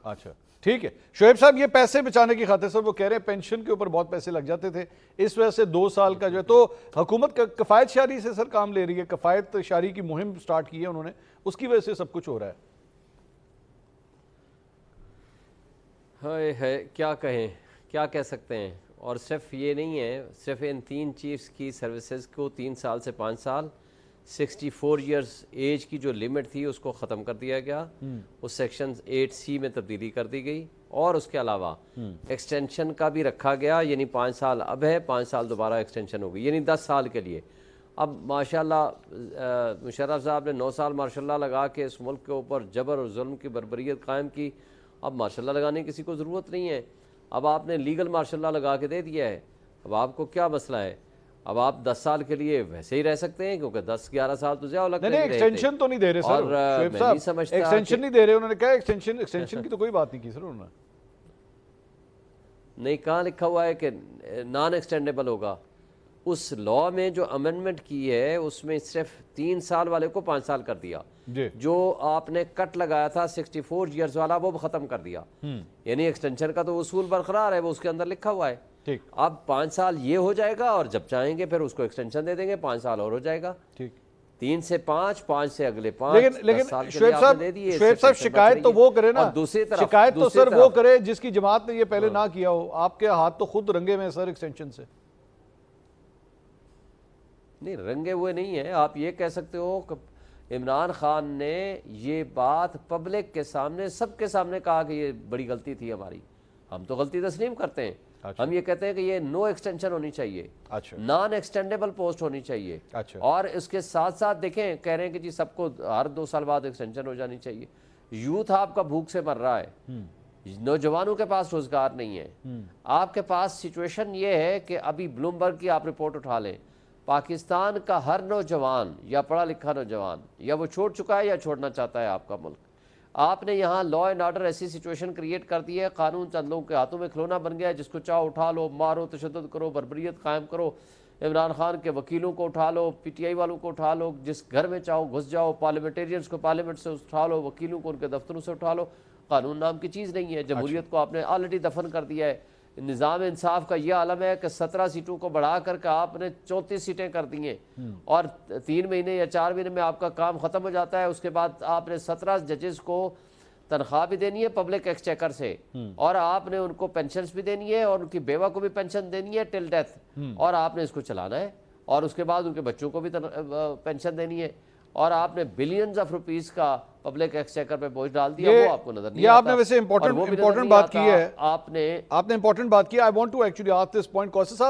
اچھا ٹھیک ہے شعیب صاحب، یہ پیسے بچانے کی خاطر سر وہ کہہ رہے ہیں پینشن کے اوپر بہت پیسے لگ جاتے تھے، اس وجہ سے 2 سال کا جو ہے تو حکومت کفایت شاری سے سر کام لے رہی ہے، کفایت شاری کی مہم سٹارٹ کی ہے انہوں نے، اس کی وجہ سے سب کچھ ہو رہا ہے کیا کہیں، کیا کہہ سکتے ہیں. اور صرف یہ نہیں ہے، صرف ان 3 چیفز کی سروسز کو 3 سال سے 5 سال 64 ایئرز ایج کی جو لمٹ تھی اس کو ختم کر دیا گیا، اس سیکشن 8C میں تبدیلی کر دی گئی، اور اس کے علاوہ ایکسٹینشن کا بھی رکھا گیا، یعنی 5 سال اب ہے، 5 سال دوبارہ ایکسٹینشن ہوگی، یعنی 10 سال کے لیے. اب ماشاءاللہ مشرف صاحب نے 9 سال ماشاء اللہ لگا کے اس ملک کے اوپر جبر اور ظلم کی بربریت قائم کی. اب ماشاء اللہ لگانے کی کسی کو ضرورت نہیں ہے، اب آپ نے لیگل ماشاء اللہ لگا کے دے دیا ہے. اب آپ کو کیا مسئلہ ہے؟ اب آپ 10 سال کے لیے ویسے ہی رہ سکتے ہیں، کیونکہ 10-11 سال تو زیادہ لگتے ہیں. نہیں ایکسٹینشن تو نہیں دے رہے سر شعیب صاحب، ایکسٹینشن نہیں دے رہے، انہوں نے کہا ایکسٹینشن کی تو کوئی بات نہیں کی سر انہوں نے. نہیں، کہاں لکھا ہوا ہے کہ نان ایکسٹینڈیبل ہوگا؟ اس لا میں جو امینڈمنٹ کی ہے اس میں صرف 3 سال والے کو 5 سال کر دیا، جو آپ نے کٹ لگایا تھا 64 ایئرز والا وہ ختم کر دیا. یعنی ایکسٹینشن کا تو اصول برقرار ہے، وہ اس کے اندر لکھا ہوا ہے. اب 5 سال یہ ہو جائے گا، اور جب چاہیں گے پھر اس کو ایکسٹینشن دے دیں گے، 5 سال اور ہو جائے گا. 3 سے 5، 5 سے اگلے 5. لیکن شعیب صاحب شکایت تو وہ کرے نا، شکایت تو سر وہ کرے جس کی جماعت نے یہ پہلے نہ کیا ہو. آپ کے ہاتھ تو خود رنگے میں سر ایکسٹینشن سے. نہیں رنگے ہوئے نہیں ہیں. آپ یہ کہہ سکتے ہو کہ عمران خان نے یہ بات پبلک کے سامنے، سب کے سامنے کہا کہ یہ بڑی غلطی تھی ہماری. ہم تو غلطی تسلیم کرتے ہیں. ہم یہ کہتے ہیں کہ یہ نو ایکسٹینشن ہونی چاہیے، نان ایکسٹینڈیبل پوسٹ ہونی چاہیے. اور اس کے ساتھ ساتھ دیکھیں کہہ رہے ہیں کہ جی سب کو ہر 2 سال بعد ایکسٹینشن ہو جانی چاہیے. یوتھ آپ کا بھوک سے مر رہا ہے، نوجوانوں کے پاس روزگار نہیں ہے. آپ کے پاس سچویشن یہ ہے کہ ابھی بلومبرگ کی آپ رپورٹ اٹھا لیں، پاکستان کا ہر نوجوان یا پڑھا لکھا نوجوان یا وہ چھوڑ چکا ہے یا چھوڑنا چاہتا ہے آپ کا ملک. آپ نے یہاں لا اینڈ آرڈر ایسی سچویشن کریٹ کر دی ہے، قانون چند لوگوں کے ہاتھوں میں کھلونا بن گیا ہے، جس کو چاہو اٹھا لو، مارو، تشدد کرو، بربریت قائم کرو. عمران خان کے وکیلوں کو اٹھا لو، پی ٹی آئی والوں کو اٹھا لو، جس گھر میں چاہو گھس جاؤ، پارلیمنٹیرینز کو پارلیمنٹ سے اٹھا لو، وکیلوں کو ان کے دفتروں سے اٹھا لو. قانون نام کی چیز نہیں ہے. جمہوریت کو آپ نے آلریڈی دفن کر دیا ہے. نظام انصاف کا یہ عالم ہے کہ 17 سیٹوں کو بڑھا کر کے آپ نے 34 سیٹیں کر دی ہیں، اور 3 مہینے یا 4 مہینے میں آپ کا کام ختم ہو جاتا ہے. اس کے بعد آپ نے 17 ججز کو تنخواہ بھی دینی ہے پبلک ایکسچیکر سے، اور آپ نے ان کو پینشنز بھی دینی ہے، اور ان کی بیوہ کو بھی پینشن دینی ہے ٹل ڈیتھ، اور آپ نے اس کو چلانا ہے. اور اس کے بعد ان کے بچوں کو بھی پینشن دینی ہے. اور آپ نے بلینز آف روپیز کا پبلک ایکسچیکر پہ بوجھ ڈال دیا. وہ آپ کو نظر نہیں آتا. یہ آپ نے ویسے امپورٹنٹ بات کی ہے، آپ نے امپورٹنٹ بات کی. I want to actually ask this point. قوسی صاحب